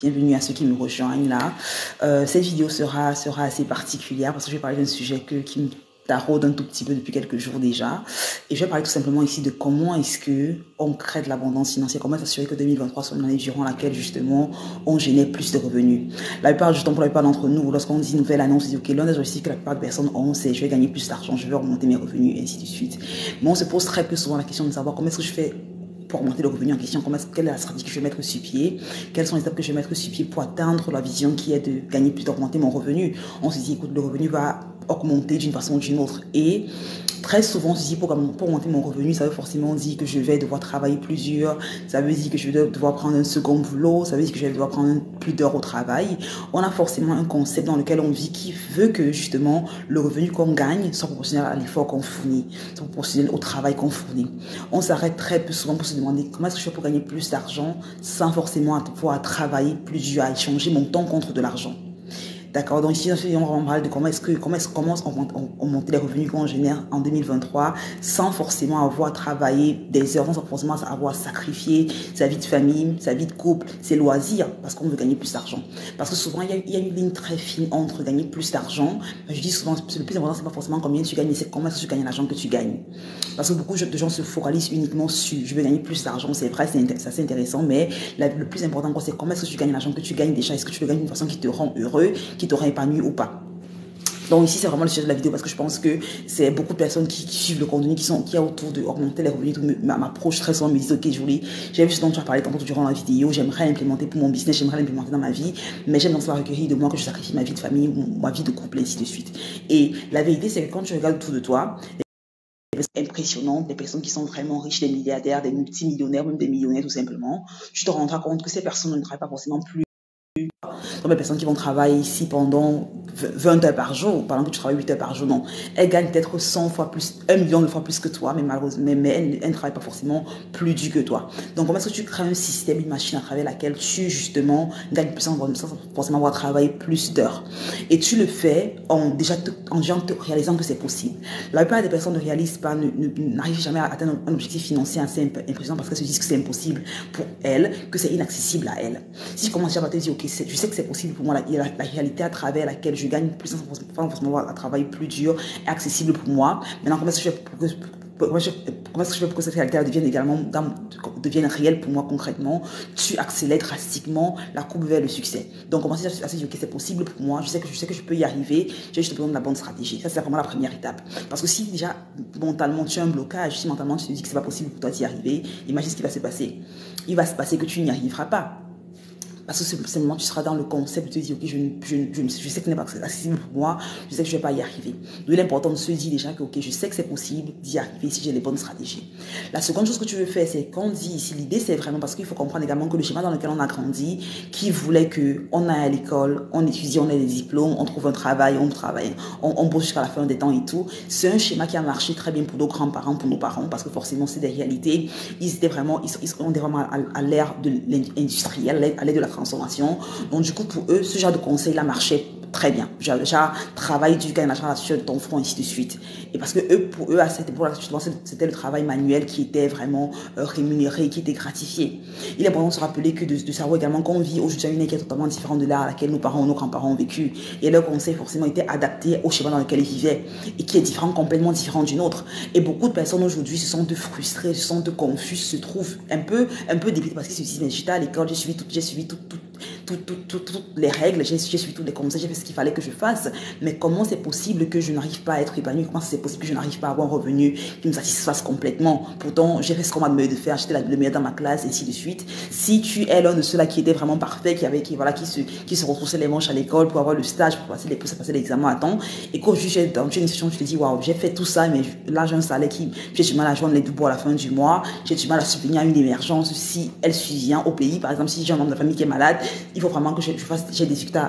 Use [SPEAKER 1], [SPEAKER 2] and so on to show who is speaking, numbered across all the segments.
[SPEAKER 1] Bienvenue à ceux qui me rejoignent là. Cette vidéo sera assez particulière parce que je vais parler d'un sujet qui me taraude un tout petit peu depuis quelques jours déjà. Et je vais parler tout simplement ici de comment est-ce que on crée de l'abondance financière, comment s'assurer que 2023 soit une année durant laquelle justement on génère plus de revenus. La plupart du temps, pour la plupart d'entre nous, lorsqu'on dit nouvelle année, on se dit ok, l'un des objectifs que la plupart des personnes ont, c'est je vais gagner plus d'argent, je vais augmenter mes revenus et ainsi de suite. Mais on se pose très peu souvent la question de savoir comment est-ce que je fais pour augmenter le revenu en question, quelle est la stratégie que je vais mettre sur pied, quelles sont les étapes que je vais mettre sur pied pour atteindre la vision qui est de gagner plus, d'augmenter mon revenu. On se dit, écoute, le revenu va augmenter d'une façon ou d'une autre. Et très souvent, on se dit, pour augmenter mon revenu, ça veut forcément dire que je vais devoir travailler plus dur, ça veut dire que je vais devoir prendre un second boulot, ça veut dire que je vais devoir prendre plus d'heures au travail. On a forcément un concept dans lequel on vit qui veut que justement le revenu qu'on gagne soit proportionnel à l'effort qu'on fournit, soit proportionnel au travail qu'on fournit. On s'arrête très peu souvent pour se demander comment est-ce que je fais pour gagner plus d'argent sans forcément pouvoir travailler plus dur, à échanger mon temps contre de l'argent. D'accord, donc ici, on va parler de comment on monte les revenus qu'on génère en 2023 sans forcément avoir travaillé des heures, sans forcément avoir sacrifié sa vie de famille, sa vie de couple, ses loisirs, parce qu'on veut gagner plus d'argent. Parce que souvent, il y a une ligne très fine entre gagner plus d'argent. Je dis souvent, le plus important, c'est pas forcément combien tu gagnes, mais c'est comment est-ce que tu gagnes l'argent que tu gagnes. Parce que beaucoup de gens se focalisent uniquement sur je veux gagner plus d'argent, c'est vrai, c'est assez intéressant, mais le plus important, c'est comment est-ce que tu gagnes l'argent que tu gagnes déjà. Est-ce que tu le gagnes d'une façon qui te rend heureux, qui t'aura épanoui ou pas. Donc ici, c'est vraiment le sujet de la vidéo parce que je pense que c'est beaucoup de personnes qui suivent le contenu, qui a autour de augmenter les revenus, m'approchent très souvent, me disent ok Julie, j'ai vu ce dont tu as parlé tantôt durant la vidéo, j'aimerais l'implémenter pour mon business, j'aimerais l'implémenter dans ma vie, mais j'aime dans cela recueillir de moi que je sacrifie ma vie de famille, ma vie de couple, et ainsi de suite. Et la vérité, c'est que quand tu regardes autour de toi, des personnes impressionnantes, des personnes qui sont vraiment riches, des milliardaires, des multimillionnaires, même des millionnaires tout simplement, tu te rendras compte que ces personnes ne travaillent pas forcément plus. Donc, les personnes qui vont travailler ici pendant 20 heures par jour, pendant que tu travailles 8 heures par jour, non. Elles gagnent peut-être 100 fois plus, 1 million de fois plus que toi, mais malheureusement, elles ne travaillent pas forcément plus dur que toi. Donc, comment est-ce que tu crées un système, une machine à travers laquelle tu, justement, gagnes plus sans forcément avoir travaillé plus d'heures. Et tu le fais en déjà te réalisant que c'est possible. La plupart des personnes ne réalisent pas, n'arrivent jamais à atteindre un objectif financier assez impressionnant parce qu'elles se disent que c'est impossible pour elles, que c'est inaccessible à elles. Si je commence déjà à te dire, ok, je sais que c'est possible pour moi, la réalité à travers laquelle je gagne plus sans forcément à travailler plus dur est accessible pour moi. Maintenant, comment est-ce que je fais pour que cette réalité devienne réelle pour moi concrètement? Tu accélères drastiquement la courbe vers le succès. Donc, commencer à se dire, ok, c'est possible pour moi, je sais que je peux y arriver, j'ai juste besoin de la bonne stratégie. Ça, c'est vraiment la première étape. Parce que si déjà, mentalement, tu as un blocage, si mentalement, tu te dis que c'est pas possible pour toi d'y arriver, imagine ce qui va se passer. Il va se passer que tu n'y arriveras pas. Parce que simplement, tu seras dans le concept de te dire, ok, je sais que ce n'est pas accessible pour moi, je sais que je ne vais pas y arriver. Donc, l'important de se dire déjà que, ok, je sais que c'est possible d'y arriver si j'ai les bonnes stratégies. La seconde chose que tu veux faire, c'est qu'on dit ici, l'idée, c'est vraiment parce qu'il faut comprendre également que le schéma dans lequel on a grandi, qui voulait qu'on aille à l'école, on étudie, on ait des diplômes, on trouve un travail, on bosse jusqu'à la fin des temps et tout. C'est un schéma qui a marché très bien pour nos grands-parents, pour nos parents, parce que forcément, c'est des réalités. Ils étaient vraiment à l'ère de l'industriel, à l'ère de la transformation. Donc, du coup, pour eux, ce genre de conseil-là marchait très bien. Déjà, travail du gain l'argent sur ton front, ainsi de suite. Et parce que pour eux, à cette époque-là, c'était le travail manuel qui était vraiment rémunéré, qui était gratifié. Il est important de se rappeler que de savoir également qu'on vit aujourd'hui une qui est totalement différente de l'ère à laquelle nos parents ou nos grands-parents ont vécu. Et leurs conseils, forcément, étaient adaptés au schéma dans lequel ils vivaient et qui est différent, complètement différent du nôtre. Et beaucoup de personnes aujourd'hui se sentent frustrées, se sentent confuses, se trouvent un peu débitées parce qu'ils se disent, mais j'étais à l'école, j'ai suivi toutes les règles, j'ai suivi tous les conseils, j'ai fait ce qu'il fallait que je fasse, mais comment c'est possible que je n'arrive pas à être épanoui? Comment c'est possible que je n'arrive pas à avoir un revenu qui me satisfasse complètement? Pourtant, j'ai fait ce qu'on m'a demandé de faire, j'étais le meilleur dans ma classe, et ainsi de suite. Si tu es l'un de ceux-là qui était vraiment parfait, qui se retroussait les manches à l'école pour avoir le stage, pour passer l'examen à temps, et qu'aujourd'hui, dans une situation, tu te dis, waouh, j'ai fait tout ça, mais là, j'ai un salaire j'ai du mal à joindre les deux bouts à la fin du mois, j'ai du mal à subvenir à une émergence si elle survient au pays. Par exemple, si j'ai un membre de la famille qui est malade, il faut vraiment que j'ai des difficultés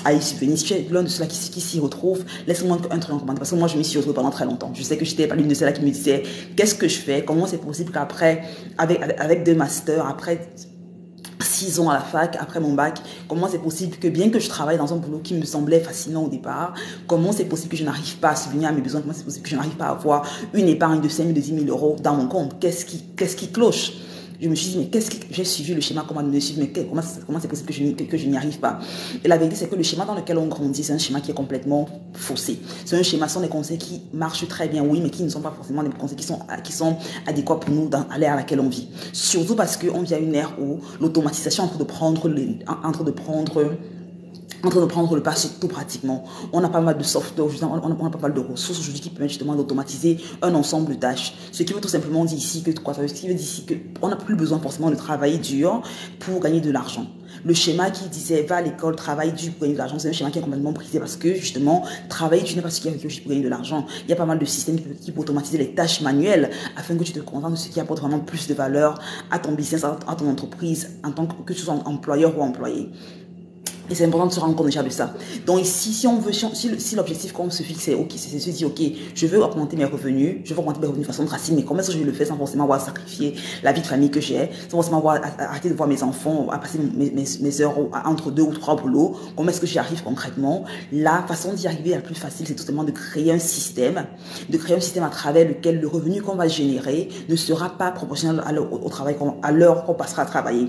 [SPEAKER 1] à y subvenir. Si tu es l'un de ceux-là qui s'y retrouve, laisse-moi un truc en commentaire. Parce que moi, je m'y suis retrouvée pendant très longtemps. Je sais que j'étais pas l'une de celles-là qui me disait, qu'est-ce que je fais? Comment c'est possible qu'après, avec 2 masters, après 6 ans à la fac, après mon bac, comment c'est possible que bien que je travaille dans un boulot qui me semblait fascinant au départ, comment c'est possible que je n'arrive pas à subvenir à mes besoins? Comment c'est possible que je n'arrive pas à avoir une épargne de 5 000, de 10 000 euros dans mon compte? Qu'est-ce qui cloche? Je me suis dit, mais qu'est-ce que j'ai suivi le schéma, comment me suivre, mais comment c'est possible que je n'y arrive pas? Et la vérité, c'est que le schéma dans lequel on grandit, c'est un schéma qui est complètement faussé. C'est un schéma, ce sont des conseils qui marchent très bien, oui, mais qui ne sont pas forcément des conseils qui sont adéquats pour nous dans l'ère à laquelle on vit. Surtout parce qu'on vit à une ère où l'automatisation est en train de prendre le pas sur tout pratiquement. On a pas mal de software, on a pas mal de ressources aujourd'hui qui permettent justement d'automatiser un ensemble de tâches. Ce qui veut tout simplement dire ici que quoi? Ce qui veut dire ici qu'on n'a plus besoin forcément de travailler dur pour gagner de l'argent. Le schéma qui disait va à l'école, travaille dur pour gagner de l'argent, c'est un schéma qui est complètement brisé parce que justement, travailler dur n'est pas ce qui est requis pour gagner de l'argent. Il y a pas mal de systèmes qui peuvent automatiser les tâches manuelles afin que tu te contentes de ce qui apporte vraiment plus de valeur à ton business, à ton entreprise, en tant que tu sois employeur ou employé. Et c'est important de se rendre compte déjà de ça. Donc ici, si l'objectif qu'on se fixe, c'est de se dire, ok, je veux augmenter mes revenus, je veux augmenter mes revenus de façon drastique, mais comment est-ce que je le fais sans forcément avoir à sacrifier la vie de famille que j'ai, sans forcément avoir à arrêter de voir mes enfants, à passer mes heures entre 2 ou 3 boulots, comment est-ce que j'y arrive concrètement? La façon d'y arriver la plus facile, c'est tout simplement de créer un système à travers lequel le revenu qu'on va générer ne sera pas proportionnel au travail, à l'heure qu'on passera à travailler.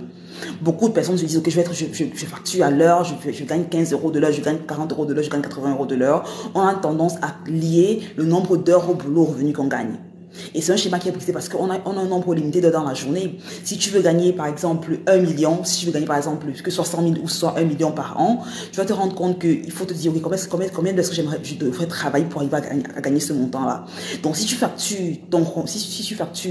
[SPEAKER 1] Beaucoup de personnes se disent, ok, je facture à l'heure, je gagne 15 € de l'heure, je gagne 40 € de l'heure, je gagne 80 € de l'heure. On a tendance à lier le nombre d'heures au boulot au revenu qu'on gagne. Et c'est un schéma qui est brisé parce qu'on a un nombre limité d'heures dans la journée. Si tu veux gagner par exemple 1 million, si tu veux gagner par exemple que ce soit 100 000 ou soit 1 million par an, tu vas te rendre compte qu'il faut te dire, ok, combien d'heures je devrais travailler pour arriver à gagner ce montant-là. Donc si tu factures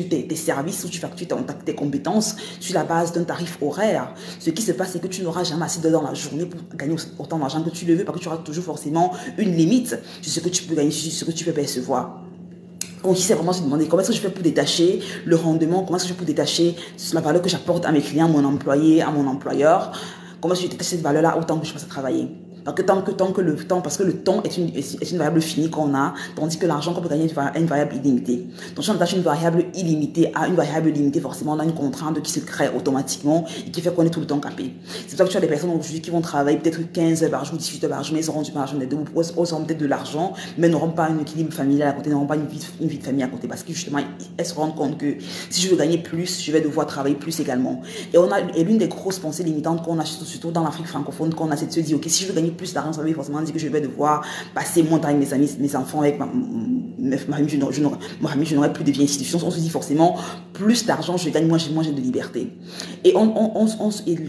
[SPEAKER 1] tes services ou tu factures tes compétences sur la base d'un tarif horaire, ce qui se passe, c'est que tu n'auras jamais assez d'heures dans la journée pour gagner autant d'argent que tu le veux, parce que tu auras toujours forcément une limite sur ce que tu peux gagner, sur ce que tu peux percevoir. Donc, c'est vraiment se demander comment est-ce que je fais pour détacher le rendement, comment est-ce que je peux détacher la valeur que j'apporte à mes clients, à mon employé, à mon employeur, comment est-ce que je détache cette valeur-là autant que je passe à travailler. Parce que le temps est une variable finie qu'on a, tandis que l'argent qu'on peut gagner est une variable illimitée. Donc, si on attache une variable illimitée à une variable limitée, forcément, on a une contrainte qui se crée automatiquement et qui fait qu'on est tout le temps capé. C'est pour ça que tu as des personnes aujourd'hui qui vont travailler peut-être 15 heures par jour, 18 heures par jour, mais ils auront du marge des deux, ou auront peut-être de l'argent, mais n'auront pas un équilibre familial à côté, n'auront pas une vie de famille à côté, parce que justement, elles se rendent compte que si je veux gagner plus, je vais devoir travailler plus également. Et l'une des grosses pensées limitantes qu'on a, surtout dans l'Afrique francophone, qu'on a, c'est de se dire, ok, si je veux gagner plus d'argent, ça veut forcément dire que je vais devoir passer moins de temps avec mes amis, mes enfants, avec ma famille, je n'aurai plus de vie institution. On se dit forcément, plus d'argent je gagne, moins j'ai de liberté. Et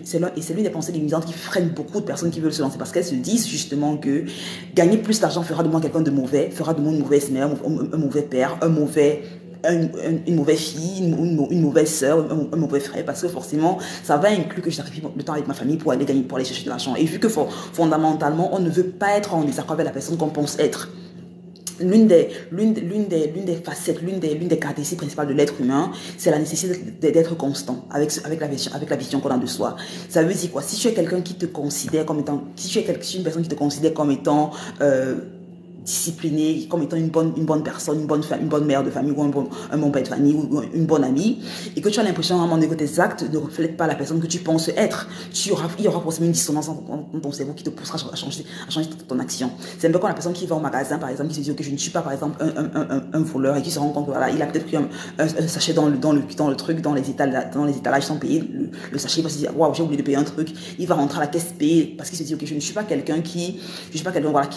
[SPEAKER 1] c'est l'une des pensées limitantes qui freinent beaucoup de personnes qui veulent se lancer, parce qu'elles se disent justement que gagner plus d'argent fera de moi quelqu'un de mauvais, fera de moi une mauvaise mère, un mauvais père, une mauvaise fille, une mauvaise soeur, un mauvais frère, parce que forcément, ça va inclure que je sacrifie le temps avec ma famille pour aller gagner, pour aller chercher de l'argent. Et vu que fondamentalement, on ne veut pas être en désaccord avec la personne qu'on pense être. L'une des facettes, l'une des caractéristiques principales de l'être humain, c'est la nécessité d'être constant avec la vision qu'on a de soi. Ça veut dire quoi? Si tu es quelqu'un qui te considère comme étant, si tu es une personne qui te considère comme étant disciplinée, comme étant une bonne personne, une bonne mère de famille, ou un bon père de famille, ou une bonne amie, et que tu as l'impression à un moment donné que tes actes ne reflètent pas la personne que tu penses être, il y aura forcément une dissonance dans ton cerveau qui te poussera à changer ton action. C'est un peu comme la personne qui va au magasin, par exemple, qui se dit que je ne suis pas, par exemple, un voleur, et qui se rend compte que voilà, il a peut-être pris un sachet dans le truc, dans les étalages sans payer le sachet, il va se dire waouh, j'ai oublié de payer un truc, il va rentrer à la caisse payer, parce qu'il se dit ok, je ne suis pas quelqu'un voilà,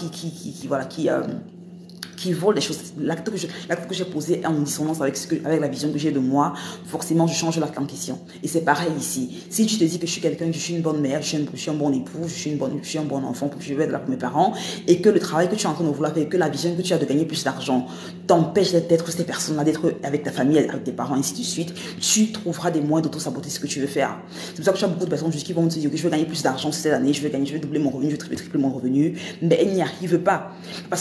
[SPEAKER 1] qui vole des choses. L'acte que j'ai posé est en dissonance avec la vision que j'ai de moi, forcément je change l'acte en question. Et c'est pareil ici. Si tu te dis que je suis quelqu'un, je suis une bonne mère, je suis un bon époux, je suis un bon enfant, que je vais être là pour mes parents, et que le travail que tu es en train de vouloir faire, que la vision que tu as de gagner plus d'argent t'empêche d'être ces personnes-là, d'être avec ta famille, avec tes parents, ainsi de suite, tu trouveras des moyens d'auto-saboter ce que tu veux faire. C'est pour ça que tu as beaucoup de personnes qui vont te dire que je veux gagner plus d'argent cette année, je veux doubler mon revenu, je veux tripler mon revenu, mais elles n'y arrivent pas. Pas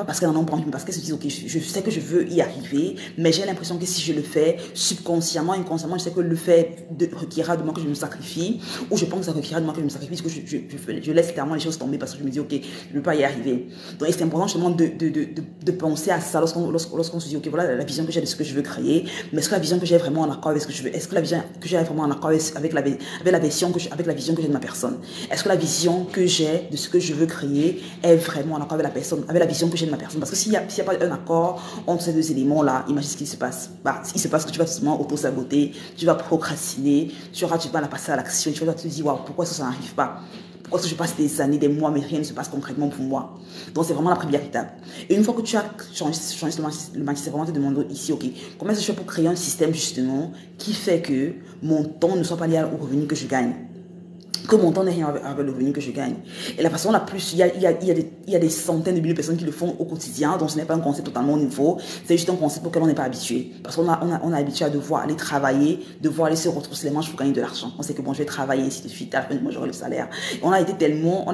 [SPEAKER 1] parce qu'elles n'en ont pas envie, mais parce qu'elles se disent ok, je sais que je veux y arriver, mais j'ai l'impression que si je le fais subconsciemment, inconsciemment, je sais que le fait requérera de moi que je me sacrifie, ou je pense que ça requérera de moi que je me sacrifie, parce que je laisse clairement les choses tomber parce que je me dis ok, je ne peux pas y arriver. Donc c'est important justement de penser à ça lorsqu'on se dit ok, voilà la vision que j'ai de ce que je veux créer, mais est-ce que la vision que j'ai vraiment en accord avec ce que je veux, est-ce que la vision que j'ai vraiment en accord avec la vision que j'ai de ma personne, est-ce que la vision que j'ai de ce que je veux créer est vraiment en accord avec la vision que j'ai de ma personne, parce Parce que s'il n'y a, pas un accord entre ces deux éléments-là, imagine ce qui se passe. Bah, il se passe que tu vas justement auto-saboter, tu vas procrastiner, tu auras du mal à passer à l'action, tu vas te dire, waouh, pourquoi ça n'arrive pas? Pourquoi est-ce que je passe des années, des mois, mais rien ne se passe concrètement pour moi? Donc, c'est vraiment la première étape. Et une fois que tu as changé le mindset, c'est vraiment te demander ici, ok, comment est-ce que je fais pour créer un système, justement, qui fait que mon temps ne soit pas lié au revenu que je gagne? Que mon temps n'est rien avec le revenu que je gagne. Et la façon la plus, il y a des centaines de milliers de personnes qui le font au quotidien, donc ce n'est pas un concept totalement nouveau, c'est juste un concept auquel on n'est pas habitué. Parce qu'on on a habitué à devoir aller travailler, devoir aller se retrousser les manches pour gagner de l'argent. On sait que bon, je vais travailler, ainsi de suite, à la fin du mois, j'aurai le salaire. Et on a été tellement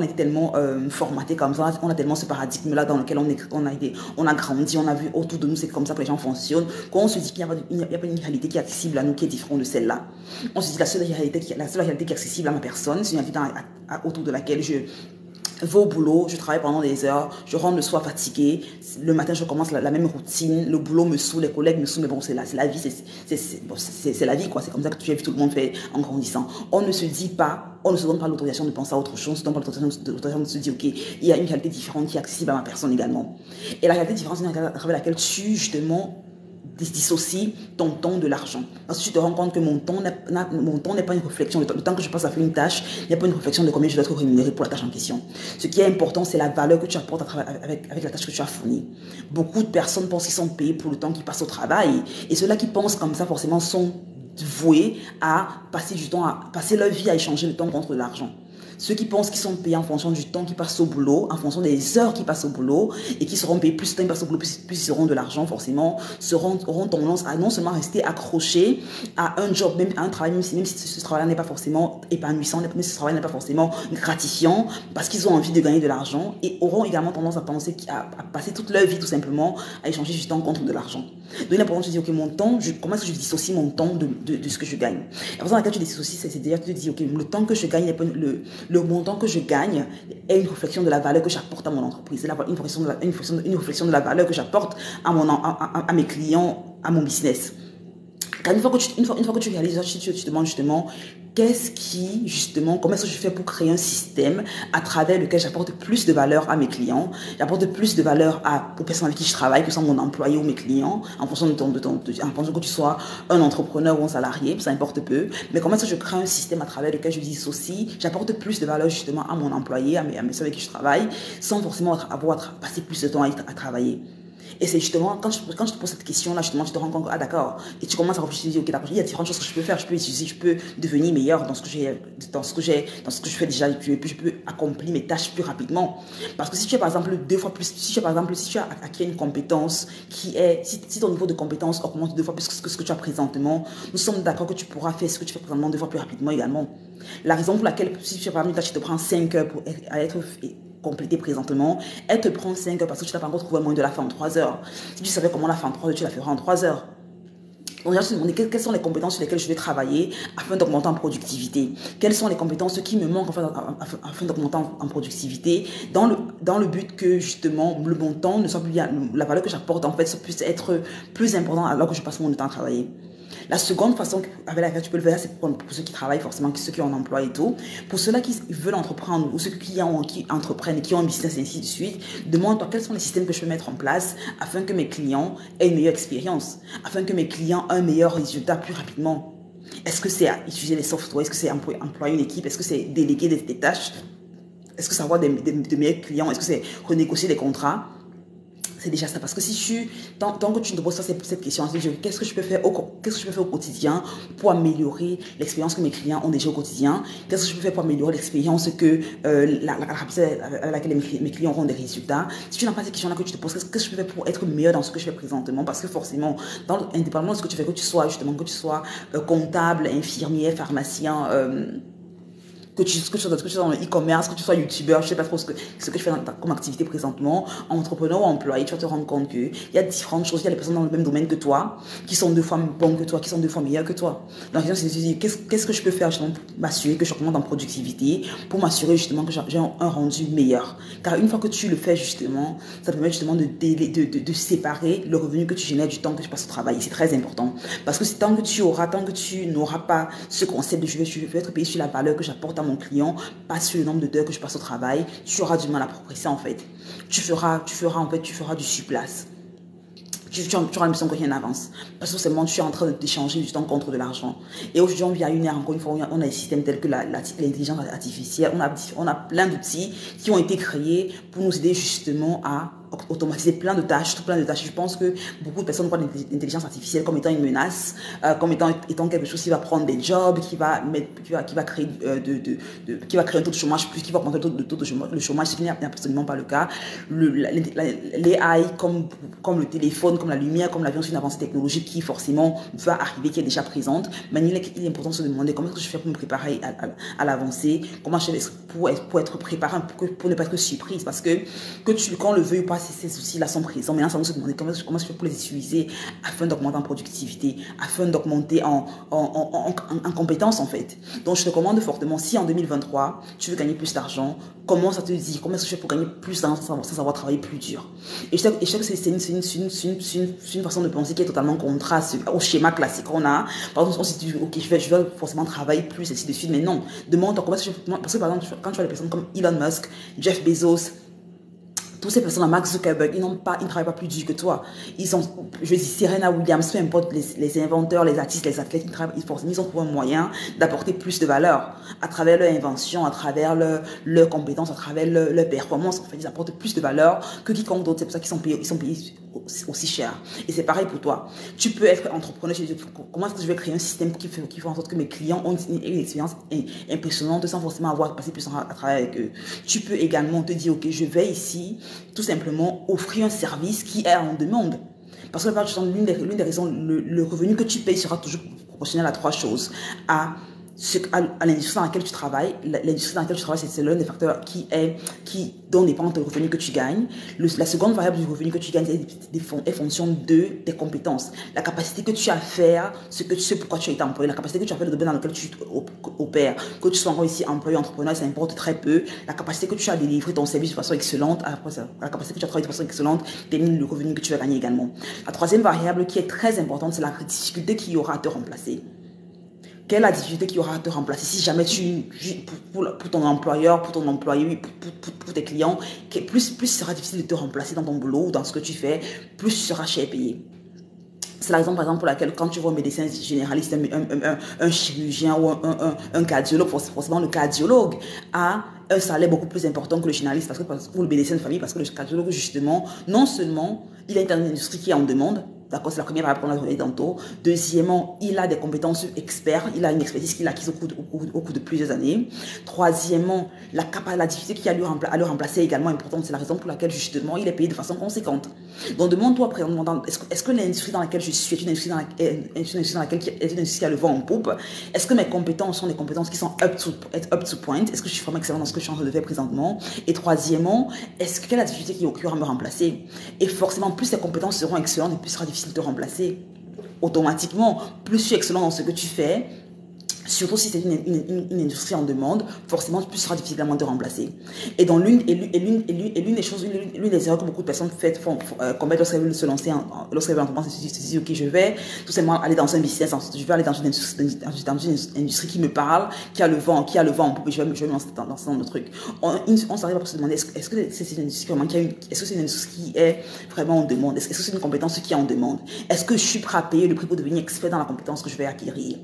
[SPEAKER 1] formaté comme ça, on a tellement ce paradigme-là dans lequel on a grandi, on a vu autour de nous, c'est comme ça que les gens fonctionnent, qu'on se dit qu'il n'y a pas une réalité qui est accessible à nous, qui est différente de celle-là. On se dit la seule réalité qui est accessible à ma personne, c'est une réalité autour de laquelle je vais au boulot, je travaille pendant des heures, je rentre le soir fatigué, le matin je commence la même routine, le boulot me saoule, les collègues me saoulent, mais bon, c'est la vie, c'est la vie, quoi. C'est comme ça que tu as vu tout le monde fait en grandissant. On ne se dit pas, on ne se donne pas l'autorisation de penser à autre chose, on ne se donne pas l'autorisation de se dire, ok, il y a une réalité différente qui est accessible à ma personne également. Et la réalité différente, c'est une réalité à travers laquelle tu, justement, dissocie ton temps de l'argent. Parce que tu te rends compte que mon temps n'est pas une réflexion. Le temps que je passe à faire une tâche n'est pas une réflexion de combien je dois être rémunéré pour la tâche en question. Ce qui est important, c'est la valeur que tu apportes avec la tâche que tu as fournie. Beaucoup de personnes pensent qu'ils sont payés pour le temps qu'ils passent au travail. Et ceux-là qui pensent comme ça, forcément, sont voués à passer du temps, à passer leur vie à échanger le temps contre de l'argent. Ceux qui pensent qu'ils sont payés en fonction du temps qu'ils passent au boulot, en fonction des heures qu'ils passent au boulot, et qui seront payés plus de temps qu'ils passent au boulot, plus ils auront de l'argent, forcément, auront tendance à non seulement rester accrochés à un job, même à un travail, même si ce travail-là n'est pas forcément épanouissant, même si ce travail n'est pas forcément gratifiant, parce qu'ils ont envie de gagner de l'argent, et auront également tendance à penser, à passer toute leur vie tout simplement à échanger du temps contre de l'argent. Donc il est important de se dire, ok, mon temps, comment est-ce que je dissocie mon temps de ce que je gagne? La façon dans laquelle tu dissocies, c'est-à-dire que tu te dis, ok, le temps que je gagne n'est pas le montant que je gagne est une réflexion de la valeur que j'apporte à mon entreprise, c'est une réflexion de la valeur que j'apporte à mes clients, à mon business. Car une fois que tu réalises, tu te demandes justement, comment est-ce que je fais pour créer un système à travers lequel j'apporte plus de valeur à mes clients, j'apporte plus de valeur aux personnes avec qui je travaille, que ce soit mon employé ou mes clients, en fonction en fonction que tu sois un entrepreneur ou un salarié, ça importe peu. Mais comment est-ce que je crée un système à travers lequel je dissocie, j'apporte plus de valeur justement à mon employé, à mes personnes avec qui je travaille, sans forcément avoir passé plus de temps à travailler. Et c'est justement, quand je te pose cette question-là, justement, tu te rends compte que, ah d'accord, et tu commences à réfléchir, tu dis, ok, d'accord, il y a différentes choses que je peux faire, je peux utiliser, je peux devenir meilleur dans ce que je fais déjà, et puis je peux accomplir mes tâches plus rapidement. Parce que si tu as, par exemple, si tu as acquis une compétence si ton niveau de compétence augmente 2 fois plus que ce que tu as présentement, nous sommes d'accord que tu pourras faire ce que tu fais présentement 2 fois plus rapidement également. La raison pour laquelle, si tu as, par exemple, une tâche qui te prend 5 heures pour être compléter présentement, elle te prend 5 heures parce que tu n'as pas encore trouvé un moyen de la faire en 3 heures. Si tu savais comment la faire en 3 heures, tu la feras en 3 heures. Donc, je me suis demandé quelles sont les compétences sur lesquelles je vais travailler afin d'augmenter en productivité. Quelles sont les compétences qui me manquent afin d'augmenter en productivité dans le but que, justement, le bon temps ne soit plus bien, la valeur que j'apporte, en fait, ça puisse être plus important alors que je passe mon temps à travailler. La seconde façon avec laquelle tu peux le faire, c'est pour ceux qui travaillent forcément, ceux qui ont un emploi et tout. Pour ceux-là qui veulent entreprendre ou ceux qui entreprennent et qui ont un business et ainsi de suite, demande-toi quels sont les systèmes que je peux mettre en place afin que mes clients aient une meilleure expérience, afin que mes clients aient un meilleur résultat plus rapidement. Est-ce que c'est utiliser les softwares? Est-ce que c'est employer une équipe? Est-ce que c'est déléguer des tâches? Est-ce que c'est avoir de meilleurs clients? Est-ce que c'est renégocier des contrats? C'est déjà ça, parce que tant que tu ne te poses pas cette question, qu'est-ce que je peux faire au quotidien pour améliorer l'expérience que mes clients ont déjà au quotidien? Qu'est-ce que je peux faire pour améliorer l'expérience que la rapidité à laquelle mes clients auront des résultats? Si tu n'as pas cette question-là que tu te poses, qu'est-ce que je peux faire pour être meilleur dans ce que je fais présentement? Parce que forcément, indépendamment de ce que tu fais, que tu sois comptable, infirmier, pharmacien, que tu sois dans le e-commerce, que tu sois youtubeur, je ne sais pas trop ce que tu fais comme activité présentement, entrepreneur ou employé, tu vas te rendre compte qu'il y a différentes choses, il y a des personnes dans le même domaine que toi, qui sont 2 fois bonnes que toi, qui sont 2 fois meilleures que toi. Donc, la question, c'est de se dire, qu'est-ce que je peux faire justement pour m'assurer que je augmente en productivité, pour m'assurer justement que j'ai un rendu meilleur. Car une fois que tu le fais justement, ça permet justement de séparer le revenu que tu génères du temps que tu passes au travail. C'est très important. Parce que tant que tu n'auras pas ce concept de je vais être payé sur la valeur que j'apporte à mon client, pas sur le nombre d'heures que je passe au travail, tu auras du mal à progresser en fait. Tu feras du surplace. Tu auras l'impression que rien n'avance. Parce que seulement tu es en train d'échanger du temps contre de l'argent. Et aujourd'hui, on vit à une ère, encore une fois, on a des systèmes tels que l'intelligence artificielle. On a plein d'outils qui ont été créés pour nous aider justement à automatiser plein de tâches, tout plein de tâches. Je pense que beaucoup de personnes voient l'intelligence artificielle comme étant une menace, comme étant quelque chose qui va prendre des jobs, qui va créer qui va créer un taux de chômage plus, qui va augmenter le taux de chômage, ce qui n'est absolument pas le cas. L'AI, comme le téléphone, comme la lumière, comme l'avion, c'est une avancée technologique qui forcément va arriver, qui est déjà présente. Mais il est important de se demander comment est-ce que je fais pour me préparer à l'avancée, comment je fais pour être préparé, pour ne pas être surprise, parce que quand on le veut ou pas, ces soucis-là sont présents. Maintenant, ça va se demander comment je fais pour les utiliser afin d'augmenter en productivité, afin d'augmenter en compétences en fait. Donc, je te recommande fortement, si en 2023, tu veux gagner plus d'argent, comment ça te dit, comment est-ce que je fais pour gagner plus d'argent sans avoir travaillé plus dur. Et je sais que c'est une façon de penser qui est totalement contraire au schéma classique qu'on a. Par exemple, on se dit, ok, je vais forcément travailler plus, ainsi de suite, mais non. Demande-toi comment est-ce que je fais, parce que par exemple, quand tu vois des personnes comme Elon Musk, Jeff Bezos, toutes ces personnes, Mark Zuckerberg, ils ne travaillent pas plus dur que toi. Ils ont, je dis Serena Williams, peu importe les inventeurs, les artistes, les athlètes, ils ont trouvé un moyen d'apporter plus de valeur à travers leur invention, à travers leurs compétences, à travers leur performance. En fait, ils apportent plus de valeur que quiconque d'autre. C'est pour ça qu'ils sont payés aussi cher. Et c'est pareil pour toi. Tu peux être entrepreneur. Comment est-ce que je vais créer un système qui fait en sorte que mes clients ont une expérience impressionnante sans forcément avoir passé plus de temps à travailler avec eux. Tu peux également te dire, ok, je vais ici tout simplement offrir un service qui est en demande. Parce que l'une des raisons, le revenu que tu payes sera toujours proportionnel à trois choses. À l'industrie dans laquelle tu travailles. L'industrie dans laquelle tu travailles, c'est l'un des facteurs dont dépend le revenu que tu gagnes. La seconde variable du revenu que tu gagnes est fonction de tes compétences. La capacité que tu as à faire ce pourquoi tu as été employé, la capacité que tu as à faire le domaine dans lequel tu opères, que tu sois encore ici employé, entrepreneur, ça importe très peu. La capacité que tu as à délivrer ton service de façon excellente, la capacité que tu as à travailler de façon excellente, détermine le revenu que tu vas gagner également. La troisième variable qui est très importante, c'est la difficulté qu'il y aura à te remplacer. Quelle est la difficulté qu'il y aura à te remplacer si jamais pour ton employeur, pour ton employé, pour tes clients, plus il sera difficile de te remplacer dans ton boulot ou dans ce que tu fais, plus tu seras cher payé. C'est la raison par exemple pour laquelle quand tu vois un médecin généraliste, un chirurgien ou un cardiologue, forcément le cardiologue a un salaire beaucoup plus important que le généraliste ou le médecin de famille, parce que le cardiologue justement, non seulement il est dans une industrie qui est en demande, d'accord, c'est la première variable qu'on a donnée tantôt. Deuxièmement, il a des compétences experts, il a une expertise qu'il a acquise au cours de plusieurs années. Troisièmement, la difficulté qu'il y a à le remplacer est également importante. C'est la raison pour laquelle justement il est payé de façon conséquente. Donc demande-toi présentement, est-ce que l'industrie dans laquelle je suis est une industrie dans laquelle est une industrie qui a le vent en poupe? Est-ce que mes compétences sont des compétences qui sont up to point? Est-ce que je suis vraiment excellent dans ce que je suis en train de faire présentement? Et troisièmement, quelle est la difficulté qui aura à me remplacer? Et forcément, plus ces compétences seront excellentes et plus sera difficile de te remplacer. Automatiquement, plus tu es excellent dans ce que tu fais, surtout si c'est une industrie en demande, forcément, plus sera difficile de te remplacer. Et dans l'une des erreurs que beaucoup de personnes commettent lorsqu'elles veulent se lancer, lorsqu'elles veulent entreprendre, c'est de se dire, ok, je vais tout simplement aller dans un business, je vais aller dans une industrie qui me parle, qui a le vent en poupe, et je vais me lancer dans ce genre de truc. On s'arrive à se demander, est-ce que c'est une industrie est-ce que c'est une industrie qui est vraiment en demande? Est-ce que c'est une compétence qui est en demande? Est-ce que je suis prêt à payer le prix pour devenir expert dans la compétence que je vais acquérir?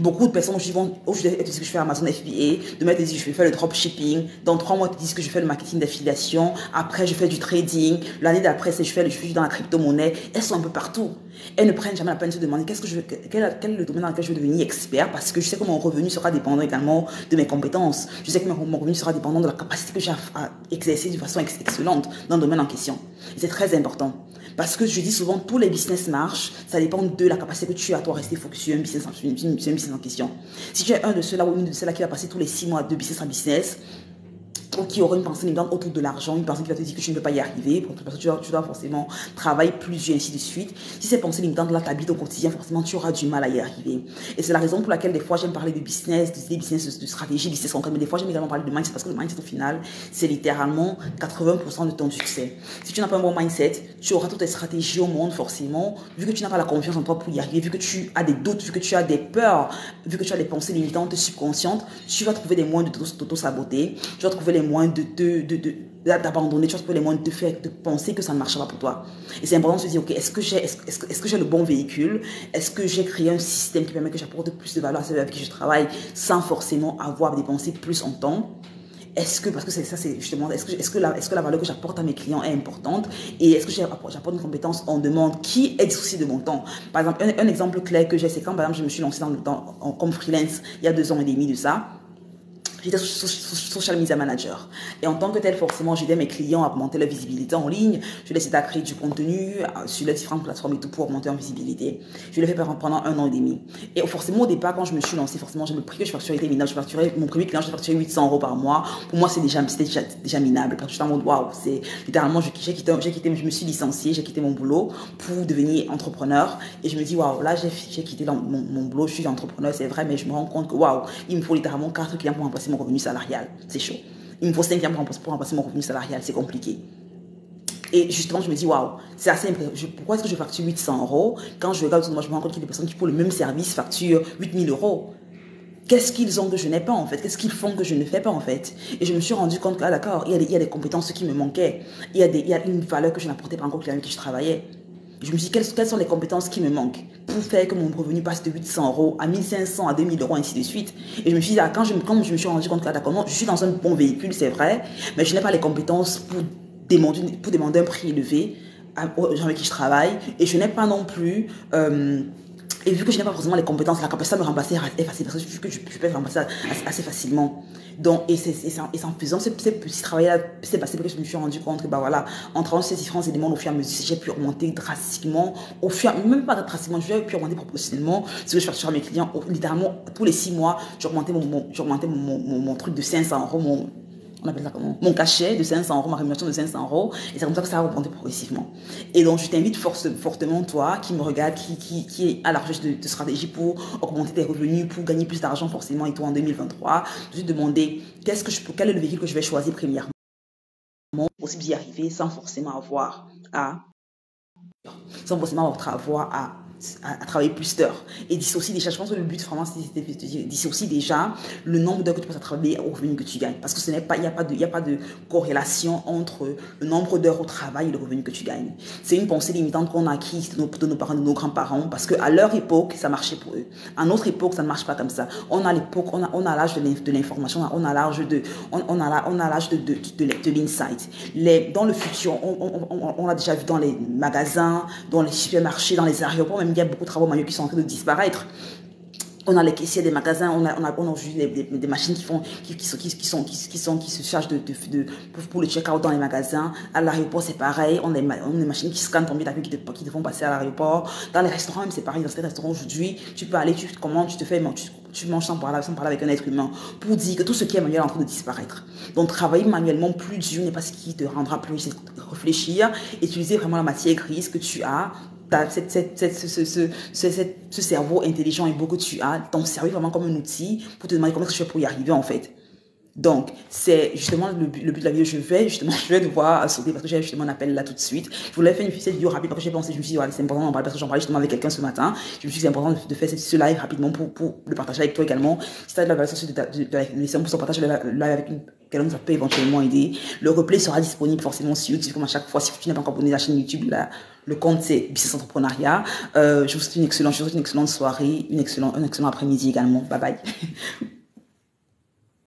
[SPEAKER 1] Beaucoup de personnes aujourd'hui te disent que je fais Amazon FBA, demain te disent que je vais faire le dropshipping, dans 3 mois te disent que je fais le marketing d'affiliation, après je fais du trading, l'année d'après je suis dans la crypto-monnaie. Elles sont un peu partout. Elles ne prennent jamais la peine de se demander quel est le domaine dans lequel je vais devenir expert, parce que je sais que mon revenu sera dépendant également de mes compétences. Je sais que mon revenu sera dépendant de la capacité que j'ai à exercer de façon excellente dans le domaine en question. Et c'est très important. Parce que je dis souvent, tous les business marchent, ça dépend de la capacité que tu as à toi rester focus sur un business en question. Si tu es un de ceux-là ou une de ceux-là qui va passer tous les 6 mois de business en business, ou qui aura une pensée limitante autour de l'argent, une personne qui va te dire que tu ne peux pas y arriver, parce que tu dois forcément travailler plus dur, ainsi de suite. Si ces pensées limitantes là t'habitent au quotidien, forcément tu auras du mal à y arriver. Et c'est la raison pour laquelle des fois j'aime parler de business, des business, de stratégie, business concret, mais des fois j'aime également parler de mindset, parce que le mindset au final, c'est littéralement 80% de ton succès. Si tu n'as pas un bon mindset, tu auras toutes tes stratégies au monde forcément, vu que tu n'as pas la confiance en toi pour y arriver, vu que tu as des doutes, vu que tu as des peurs, vu que tu as des pensées limitantes subconscientes, tu vas trouver des moyens de t'auto-saboter, tu vas trouver les moyens d'abandonner, tu vas trouver les moyens de penser que ça ne marchera pas pour toi. Et c'est important de se dire, ok, est-ce que j'ai le bon véhicule? Est-ce que j'ai créé un système qui permet que j'apporte plus de valeur à ceux avec qui je travaille sans forcément avoir dépensé plus en temps? Est-ce que, parce que c'est justement, est-ce que la valeur que j'apporte à mes clients est importante? Et est-ce que j'apporte une compétence en demande qui est dissociée de mon temps? Par exemple, un exemple clair que j'ai, c'est quand, par exemple, je me suis lancée comme freelance il y a 2 ans et demi de ça. J'étais social media manager. Et en tant que tel, forcément, j'aidais mes clients à augmenter leur visibilité en ligne. Je les aidais à créer du contenu sur les différentes plateformes et tout pour augmenter leur visibilité. Je l'ai fait pendant 1 an et demi. Et forcément, au départ, quand je me suis lancée, forcément, le prix que je facturais était minable. Mon premier client, je facturais 800 euros par mois. Pour moi, c'était déjà minable. Parce que j'étais en mode, waouh, c'est littéralement, je me suis licenciée, j'ai quitté mon boulot pour devenir entrepreneur. Et je me dis, waouh, là, j'ai quitté mon boulot, je suis entrepreneur, c'est vrai, mais je me rends compte que, waouh, il me faut littéralement 4 clients pour remplacer mon revenu salarial, c'est chaud. Il me faut 5 clients pour remplacer mon revenu salarial, c'est compliqué. Et justement, je me dis, waouh, c'est assez impressionnant. Pourquoi est-ce que je facture 800 euros quand je regarde autour de moi, je me rends compte qu'il y a des personnes qui, pour le même service, facturent 8000 euros. Qu'est-ce qu'ils ont que je n'ai pas en fait? Qu'est-ce qu'ils font que je ne fais pas en fait? Et je me suis rendu compte que, ah, d'accord, il y a des compétences qui me manquaient. Il y a une valeur que je n'apportais pas encore aux clients avec qui je travaillais. Je me suis dit, quelles sont les compétences qui me manquent pour faire que mon revenu passe de 800 euros à 1500, à 2000 euros, ainsi de suite. Et je me suis dit, quand je me suis rendu compte que, d'accord, je suis dans un bon véhicule, c'est vrai, mais je n'ai pas les compétences pour demander un prix élevé aux gens avec qui je travaille. Et je n'ai pas non plus... et vu que je n'ai pas forcément les compétences, la capacité à me remplacer est facile, parce que je peux me remplacer assez facilement. Donc, et en faisant ce petit travail-là, c'est passé que je me suis rendu compte que, bah voilà, en travaillant ces différents éléments au fur et à mesure, j'ai pu augmenter drastiquement, même pas drastiquement, j'ai pu augmenter proportionnellement ce que je fais sur mes clients. Littéralement, tous les 6 mois, j'augmentais mon truc de 500 euros, on appelle ça comment? Mon cachet de 500 euros, ma rémunération de 500 euros. Et c'est comme ça que ça a augmenté progressivement. Et donc, je t'invite fortement, toi, qui me regarde, qui est à la recherche de stratégies pour augmenter tes revenus, pour gagner plus d'argent forcément, et toi en 2023, de te demander quel est le véhicule que je vais choisir premièrement, possible d'y arriver sans forcément avoir à travailler plus d'heures. Et dissocier déjà, je pense que le but vraiment, c'est de dissocier déjà le nombre d'heures que tu passes à travailler au revenu que tu gagnes. Parce que il n'y a pas de corrélation entre le nombre d'heures au travail et le revenu que tu gagnes. C'est une pensée limitante qu'on a acquise de nos parents, de nos grands-parents, parce qu'à leur époque, ça marchait pour eux. À notre époque, ça ne marche pas comme ça. On a l'âge de l'information, on a l'âge de l'insight. Dans le futur, on a déjà vu dans les magasins, dans les supermarchés, dans les aéroports, même il y a beaucoup de travaux manuels qui sont en train de disparaître. On a les caissiers des magasins, on a juste des machines qui se chargent pour le check-out dans les magasins. À l'aéroport, c'est pareil. On a des machines qui scannent ton billet d'avion qui te font passer à l'aéroport. Dans les restaurants, même c'est pareil. Dans ces restaurants aujourd'hui, tu peux aller, tu commandes, tu manges sans parler avec un être humain. Pour dire que tout ce qui est manuel est en train de disparaître. Donc, travailler manuellement plus dur n'est pas ce qui te rendra plus, c'est réfléchir, utiliser vraiment la matière grise que tu as. Ce cerveau intelligent et beau que tu as, ton cerveau vraiment comme un outil pour te demander comment je fais pour y arriver en fait. Donc, c'est justement le but de la vidéo. Je vais devoir sauter parce que j'ai justement un appel là tout de suite. Je voulais faire cette vidéo rapide parce que j'ai pensé, je me suis dit, c'est important d'en parler parce que j'en parlais justement avec quelqu'un ce matin. Je me suis dit, c'est important de faire ce live rapidement pour le partager avec toi également. Si tu as de la valeur sur laisser pour son partage le live avec quelqu'un, ça peut éventuellement aider. Le replay sera disponible forcément sur YouTube comme à chaque fois. Si tu n'es pas encore abonné à la chaîne YouTube, le compte c'est Business Entrepreneuriat. Je vous souhaite une excellente soirée, un excellent après-midi également. Bye bye.